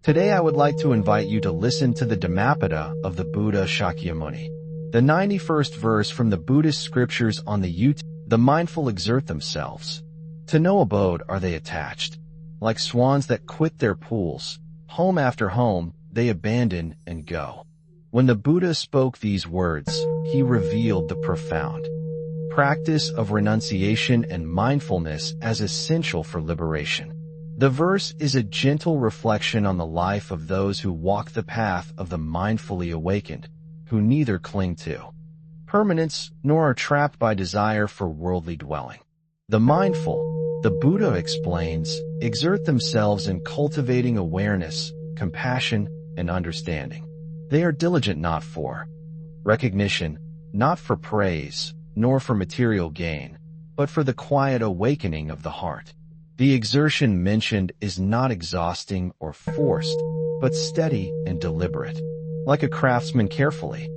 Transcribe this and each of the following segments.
Today I would like to invite you to listen to the Dhammapada of the Buddha Shakyamuni. The 91st verse from the Buddhist scriptures on the mindful exert themselves. To no abode are they attached. Like swans that quit their pools, home after home, they abandon and go. When the Buddha spoke these words, he revealed the profound practice of renunciation and mindfulness as essential for liberation. The verse is a gentle reflection on the life of those who walk the path of the mindfully awakened, who neither cling to permanence nor are trapped by desire for worldly dwelling. The mindful, the Buddha explains, exert themselves in cultivating awareness, compassion, and understanding. They are diligent not for recognition, not for praise, nor for material gain, but for the quiet awakening of the heart. The exertion mentioned is not exhausting or forced, but steady and deliberate, like a craftsman carefully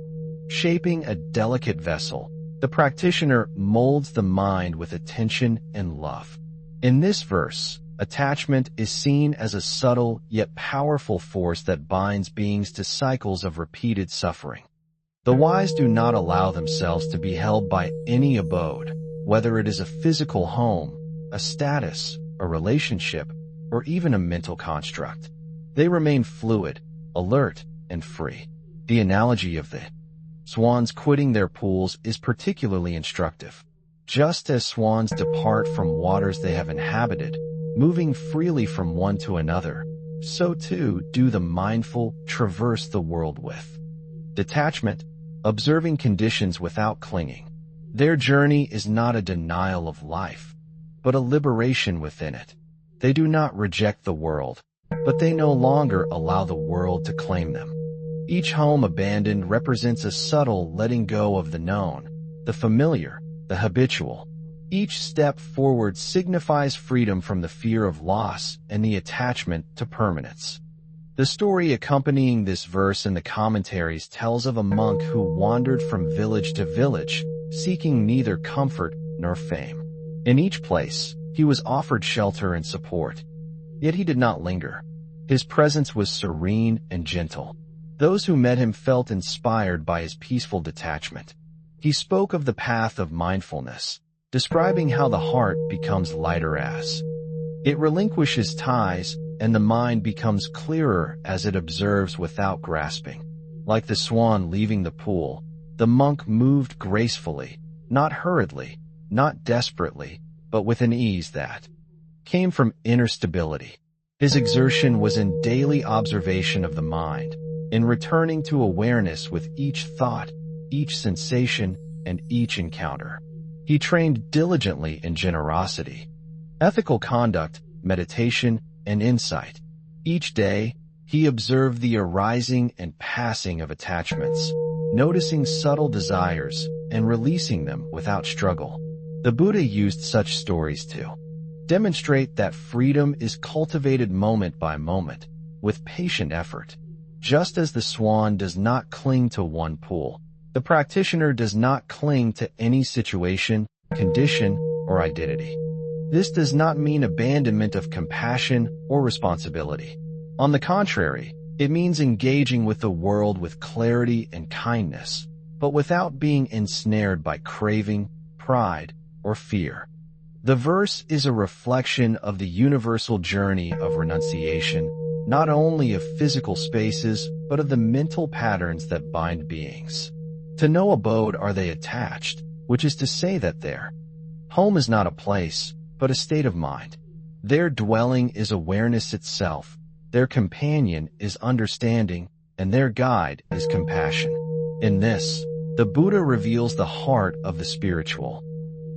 shaping a delicate vessel. The practitioner molds the mind with attention and love. In this verse, attachment is seen as a subtle yet powerful force that binds beings to cycles of repeated suffering. The wise do not allow themselves to be held by any abode, whether it is a physical home, a status, a relationship, or even a mental construct. They remain fluid, alert, and free. The analogy of the swans quitting their pools is particularly instructive. Just as swans depart from waters they have inhabited, moving freely from one to another, so too do the mindful traverse the world with detachment, observing conditions without clinging. Their journey is not a denial of life, but a liberation within it. They do not reject the world, but they no longer allow the world to claim them. Each home abandoned represents a subtle letting go of the known, the familiar, the habitual. Each step forward signifies freedom from the fear of loss and the attachment to permanence. The story accompanying this verse in the commentaries tells of a monk who wandered from village to village, seeking neither comfort nor fame. In each place, he was offered shelter and support. Yet he did not linger. His presence was serene and gentle. Those who met him felt inspired by his peaceful detachment. He spoke of the path of mindfulness, describing how the heart becomes lighter as it relinquishes ties, and the mind becomes clearer as it observes without grasping. Like the swan leaving the pool, the monk moved gracefully, not hurriedly, not desperately, but with an ease that came from inner stability. His exertion was in daily observation of the mind, in returning to awareness with each thought, each sensation, and each encounter. He trained diligently in generosity, ethical conduct, meditation, and insight. Each day, he observed the arising and passing of attachments, noticing subtle desires and releasing them without struggle. The Buddha used such stories to demonstrate that freedom is cultivated moment by moment, with patient effort. Just as the swan does not cling to one pool, the practitioner does not cling to any situation, condition, or identity. This does not mean abandonment of compassion or responsibility. On the contrary, it means engaging with the world with clarity and kindness, but without being ensnared by craving, pride, or fear. The verse is a reflection of the universal journey of renunciation, not only of physical spaces, but of the mental patterns that bind beings. To no abode are they attached, which is to say that their home is not a place, but a state of mind. Their dwelling is awareness itself, their companion is understanding, and their guide is compassion. In this, the Buddha reveals the heart of the spiritual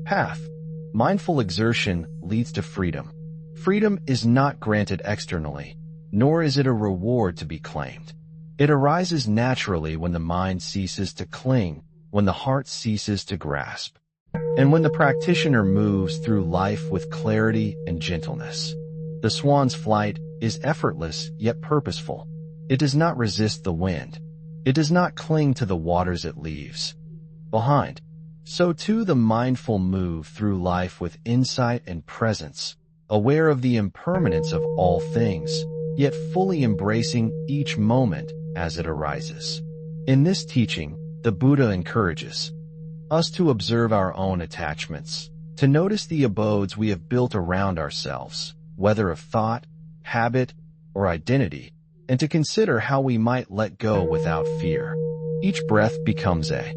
path. Mindful exertion leads to freedom. Freedom is not granted externally, nor is it a reward to be claimed. It arises naturally when the mind ceases to cling, when the heart ceases to grasp, and when the practitioner moves through life with clarity and gentleness. The swan's flight is effortless yet purposeful. It does not resist the wind. It does not cling to the waters it leaves behind. So too the mindful move through life with insight and presence, aware of the impermanence of all things, yet fully embracing each moment as it arises. In this teaching, the Buddha encourages us to observe our own attachments, to notice the abodes we have built around ourselves, whether of thought, habit, or identity, and to consider how we might let go without fear. Each breath becomes a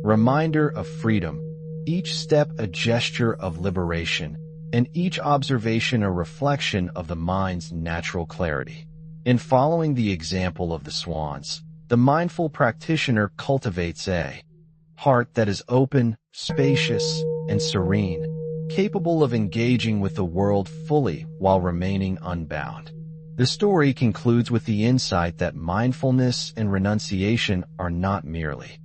reminder of freedom, each step a gesture of liberation, and each observation a reflection of the mind's natural clarity. In following the example of the swans, the mindful practitioner cultivates a heart that is open, spacious, and serene, capable of engaging with the world fully while remaining unbound. The story concludes with the insight that mindfulness and renunciation are not merely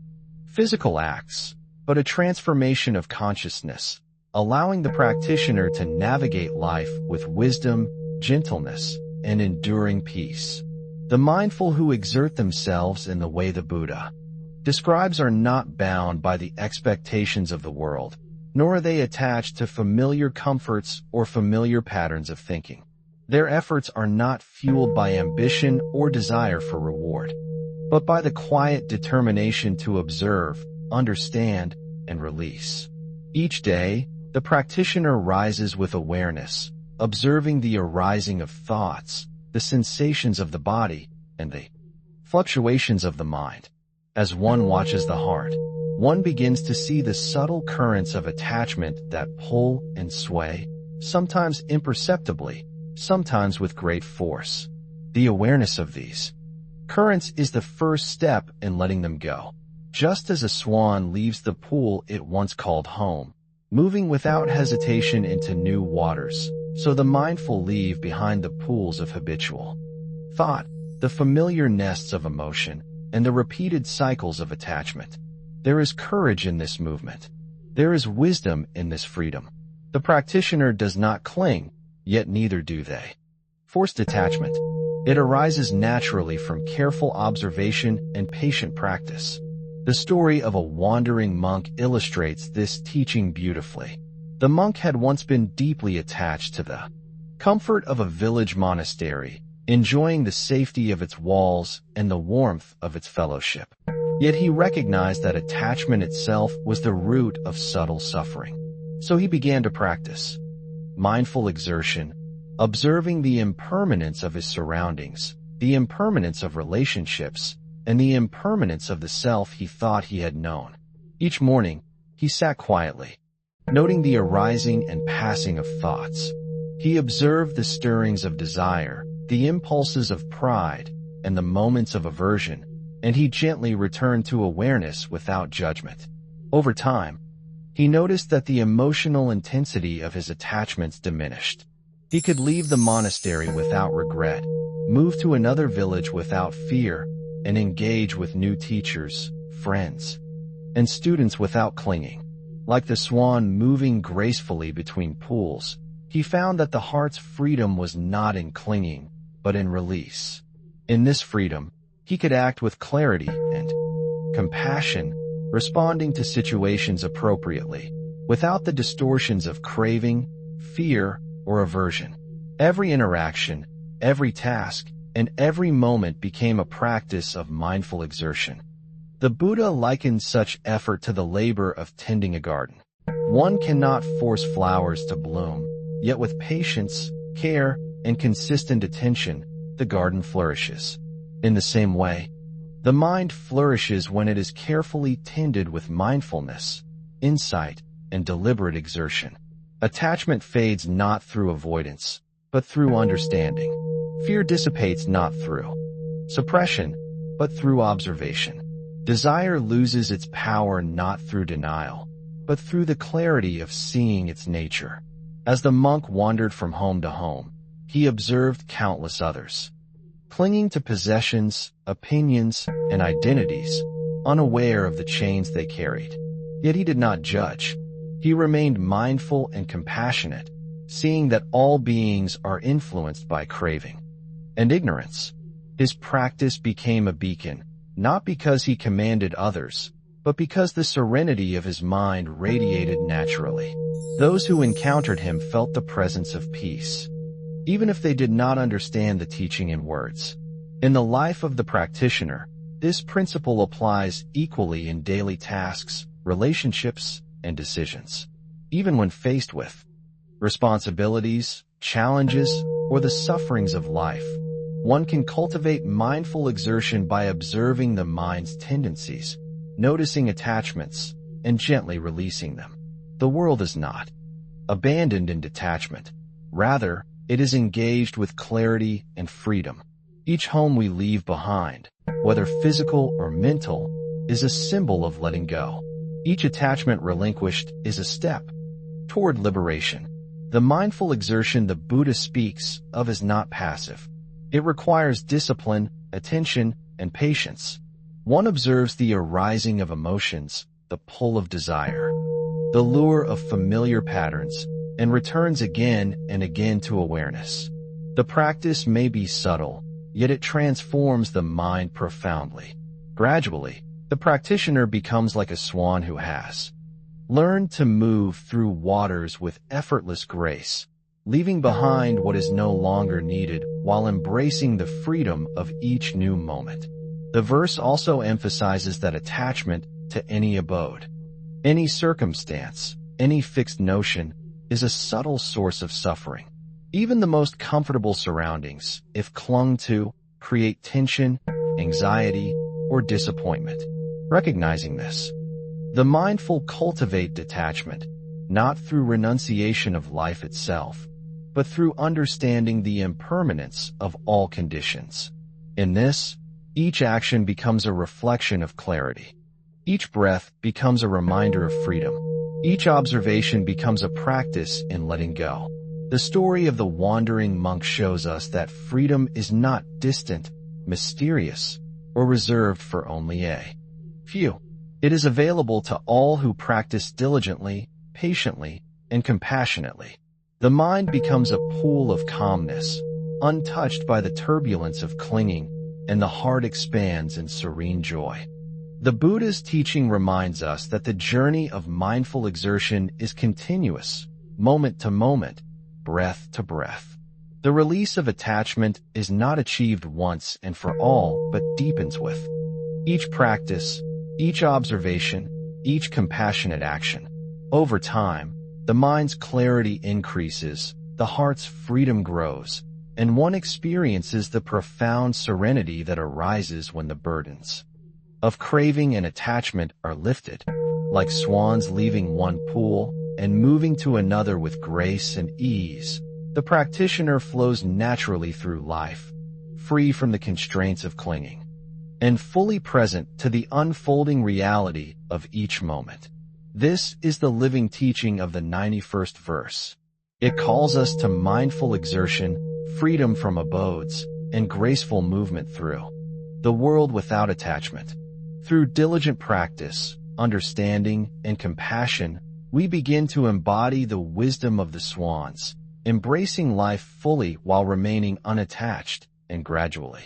physical acts, but a transformation of consciousness, allowing the practitioner to navigate life with wisdom, gentleness, and enduring peace. The mindful who exert themselves in the way the Buddha describes are not bound by the expectations of the world, nor are they attached to familiar comforts or familiar patterns of thinking. Their efforts are not fueled by ambition or desire for reward, but by the quiet determination to observe, understand, and release. Each day, the practitioner rises with awareness, observing the arising of thoughts, the sensations of the body, and the fluctuations of the mind. As one watches the heart, one begins to see the subtle currents of attachment that pull and sway, sometimes imperceptibly, sometimes with great force. The awareness of these currents is the first step in letting them go. Just as a swan leaves the pool it once called home, moving without hesitation into new waters, so the mindful leave behind the pools of habitual thought, the familiar nests of emotion, and the repeated cycles of attachment. There is courage in this movement. There is wisdom in this freedom. The practitioner does not cling, yet neither do they. Forced attachment. It arises naturally from careful observation and patient practice. The story of a wandering monk illustrates this teaching beautifully. The monk had once been deeply attached to the comfort of a village monastery, enjoying the safety of its walls and the warmth of its fellowship. Yet he recognized that attachment itself was the root of subtle suffering. So he began to practice mindful exertion, observing the impermanence of his surroundings, the impermanence of relationships, and the impermanence of the self he thought he had known. Each morning, he sat quietly, noting the arising and passing of thoughts. He observed the stirrings of desire, the impulses of pride, and the moments of aversion, and he gently returned to awareness without judgment. Over time, he noticed that the emotional intensity of his attachments diminished. He could leave the monastery without regret, move to another village without fear, and engage with new teachers, friends, and students without clinging. Like the swan moving gracefully between pools, he found that the heart's freedom was not in clinging, but in release. In this freedom, he could act with clarity and compassion, responding to situations appropriately, without the distortions of craving, fear, or aversion. Every interaction, every task, and every moment became a practice of mindful exertion. The Buddha likened such effort to the labor of tending a garden. One cannot force flowers to bloom, yet with patience, care, and consistent attention, the garden flourishes. In the same way, the mind flourishes when it is carefully tended with mindfulness, insight, and deliberate exertion. Attachment fades not through avoidance, but through understanding. Fear dissipates not through suppression, but through observation. Desire loses its power not through denial, but through the clarity of seeing its nature. As the monk wandered from home to home, he observed countless others, clinging to possessions, opinions, and identities, unaware of the chains they carried. Yet he did not judge. He remained mindful and compassionate, seeing that all beings are influenced by craving and ignorance. His practice became a beacon, not because he commanded others, but because the serenity of his mind radiated naturally. Those who encountered him felt the presence of peace, even if they did not understand the teaching in words. In the life of the practitioner, this principle applies equally in daily tasks, relationships, and decisions. Even when faced with responsibilities, challenges, or the sufferings of life, one can cultivate mindful exertion by observing the mind's tendencies, noticing attachments, and gently releasing them. The world is not abandoned in detachment. Rather, it is engaged with clarity and freedom. Each home we leave behind, whether physical or mental, is a symbol of letting go. Each attachment relinquished is a step toward liberation. The mindful exertion the Buddha speaks of is not passive. It requires discipline, attention, and patience. One observes the arising of emotions, the pull of desire, the lure of familiar patterns, and returns again and again to awareness. The practice may be subtle, yet it transforms the mind profoundly. Gradually, the practitioner becomes like a swan who has learned to move through waters with effortless grace, leaving behind what is no longer needed while embracing the freedom of each new moment. The verse also emphasizes that attachment to any abode, any circumstance, any fixed notion, is a subtle source of suffering. Even the most comfortable surroundings, if clung to, create tension, anxiety, or disappointment. Recognizing this, the mindful cultivate detachment, not through renunciation of life itself, but through understanding the impermanence of all conditions. In this, each action becomes a reflection of clarity. Each breath becomes a reminder of freedom. Each observation becomes a practice in letting go. The story of the wandering monk shows us that freedom is not distant, mysterious, or reserved for only a few. It is available to all who practice diligently, patiently, and compassionately. The mind becomes a pool of calmness, untouched by the turbulence of clinging, and the heart expands in serene joy. The Buddha's teaching reminds us that the journey of mindful exertion is continuous, moment to moment, breath to breath. The release of attachment is not achieved once and for all, but deepens with each practice, each observation, each compassionate action. Over time, the mind's clarity increases, the heart's freedom grows, and one experiences the profound serenity that arises when the burdens of craving and attachment are lifted, like swans leaving one pool and moving to another with grace and ease. The practitioner flows naturally through life, free from the constraints of clinging, and fully present to the unfolding reality of each moment. This is the living teaching of the 91st verse. It calls us to mindful exertion, freedom from abodes, and graceful movement through the world without attachment. Through diligent practice, understanding, and compassion, we begin to embody the wisdom of the swans, embracing life fully while remaining unattached, and gradually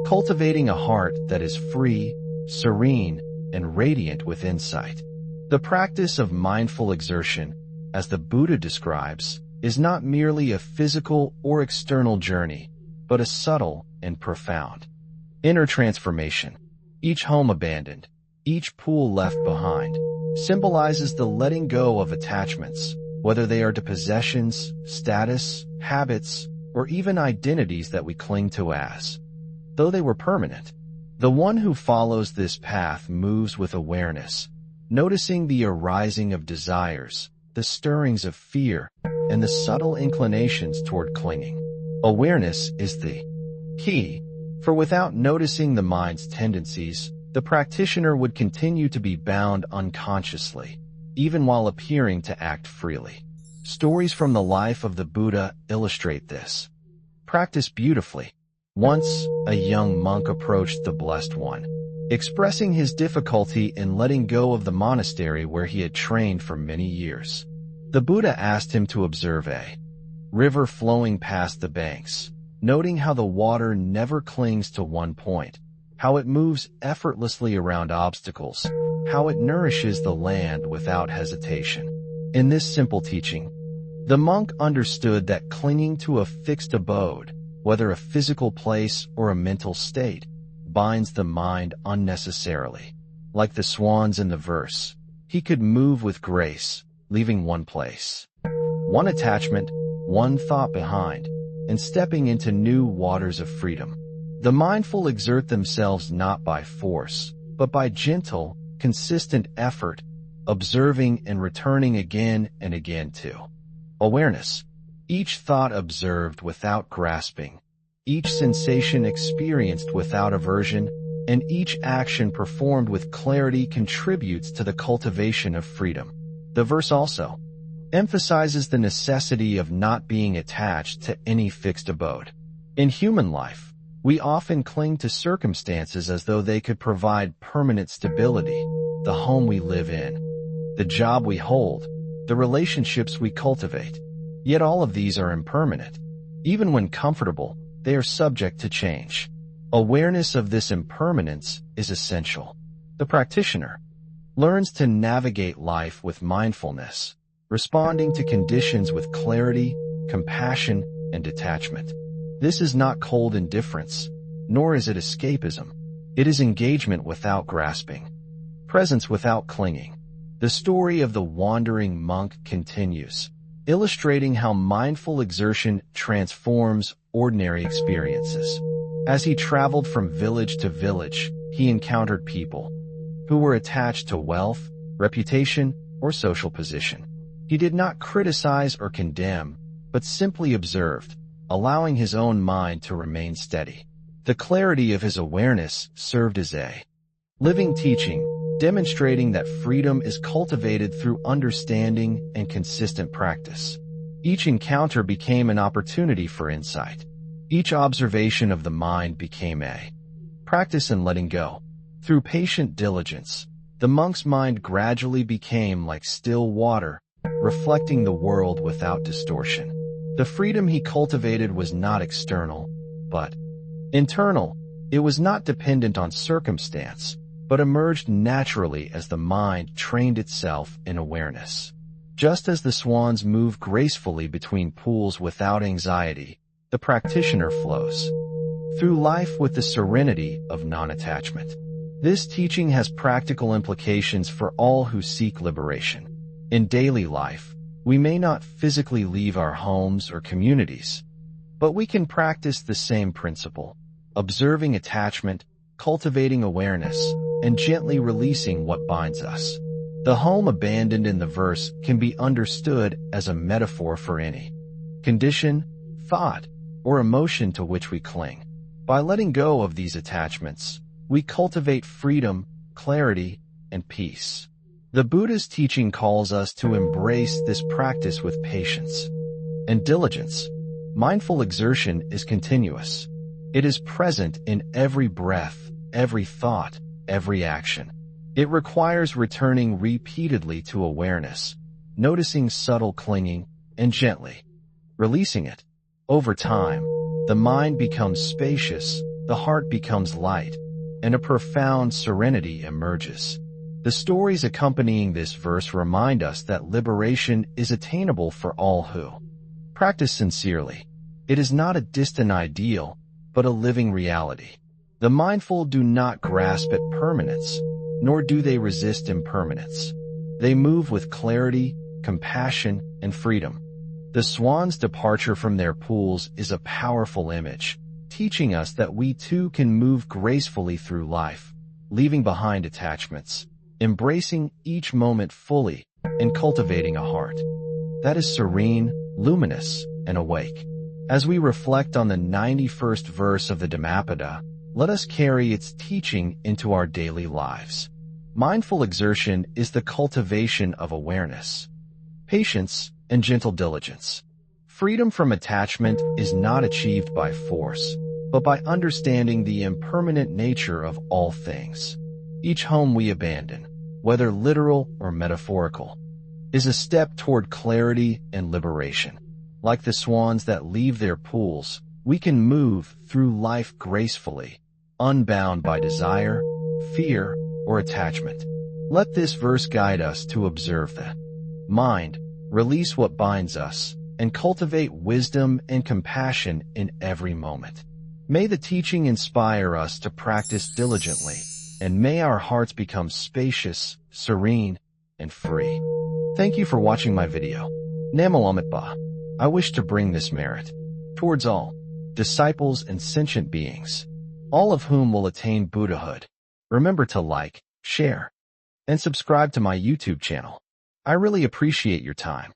cultivating a heart that is free, serene, and radiant with insight. The practice of mindful exertion, as the Buddha describes, is not merely a physical or external journey, but a subtle and profound inner transformation. Each home abandoned, each pool left behind, symbolizes the letting go of attachments, whether they are to possessions, status, habits, or even identities that we cling to as though they were permanent. The one who follows this path moves with awareness, noticing the arising of desires, the stirrings of fear, and the subtle inclinations toward clinging. Awareness is the key, for without noticing the mind's tendencies, the practitioner would continue to be bound unconsciously, even while appearing to act freely. Stories from the life of the Buddha illustrate this. Practice beautifully. Once, a young monk approached the Blessed One, expressing his difficulty in letting go of the monastery where he had trained for many years. The Buddha asked him to observe a river flowing past the banks, noting how the water never clings to one point, how it moves effortlessly around obstacles, how it nourishes the land without hesitation. In this simple teaching, The monk understood that clinging to a fixed abode, whether a physical place or a mental state, binds the mind unnecessarily. Like the swans in the verse, he could move with grace, leaving one place, one attachment, one thought behind, and stepping into new waters of freedom. The mindful exert themselves not by force, but by gentle, consistent effort, observing and returning again and again to awareness. Each thought observed without grasping, each sensation experienced without aversion, and each action performed with clarity contributes to the cultivation of freedom. The verse also emphasizes the necessity of not being attached to any fixed abode. In human life, we often cling to circumstances as though they could provide permanent stability: the home we live in, the job we hold, the relationships we cultivate. Yet all of these are impermanent. Even when comfortable, they are subject to change. Awareness of this impermanence is essential. The practitioner learns to navigate life with mindfulness, responding to conditions with clarity, compassion, and detachment. This is not cold indifference, nor is it escapism. It is engagement without grasping, presence without clinging. The story of the wandering monk continues, illustrating how mindful exertion transforms ordinary experiences. As he traveled from village to village, he encountered people who were attached to wealth, reputation, or social position. He did not criticize or condemn, but simply observed, allowing his own mind to remain steady. The clarity of his awareness served as a living teaching, demonstrating that freedom is cultivated through understanding and consistent practice. Each encounter became an opportunity for insight. Each observation of the mind became a practice in letting go. Through patient diligence, the monk's mind gradually became like still water, reflecting the world without distortion. The freedom he cultivated was not external, but internal. It was not dependent on circumstance, but emerged naturally as the mind trained itself in awareness. Just as the swans move gracefully between pools without anxiety, the practitioner flows through life with the serenity of non-attachment. This teaching has practical implications for all who seek liberation. In daily life, we may not physically leave our homes or communities, but we can practice the same principle, observing attachment, cultivating awareness, and gently releasing what binds us. The home abandoned in the verse can be understood as a metaphor for any condition, thought, or emotion to which we cling. By letting go of these attachments, we cultivate freedom, clarity, and peace. The Buddha's teaching calls us to embrace this practice with patience and diligence. Mindful exertion is continuous. It is present in every breath, every thought, every action. It requires returning repeatedly to awareness, noticing subtle clinging, and gently releasing it. Over time, the mind becomes spacious, the heart becomes light, and a profound serenity emerges. The stories accompanying this verse remind us that liberation is attainable for all who practice sincerely. It is not a distant ideal, but a living reality. The mindful do not grasp at permanence, nor do they resist impermanence. They move with clarity, compassion, and freedom. The swan's departure from their pools is a powerful image, teaching us that we too can move gracefully through life, leaving behind attachments, embracing each moment fully, and cultivating a heart that is serene, luminous, and awake. As we reflect on the 91st verse of the Dhammapada, let us carry its teaching into our daily lives. Mindful exertion is the cultivation of awareness, patience, and gentle diligence. Freedom from attachment is not achieved by force, but by understanding the impermanent nature of all things. Each home we abandon, whether literal or metaphorical, is a step toward clarity and liberation. Like the swans that leave their pools, we can move through life gracefully, unbound by desire, fear, or attachment. Let this verse guide us to observe the mind, release what binds us, and cultivate wisdom and compassion in every moment. May the teaching inspire us to practice diligently, and may our hearts become spacious, serene, and free. Thank you for watching my video. DHAMMAPADA. I wish to bring this merit towards all disciples and sentient beings, all of whom will attain Buddhahood. Remember to like, share, and subscribe to my YouTube channel. I really appreciate your time.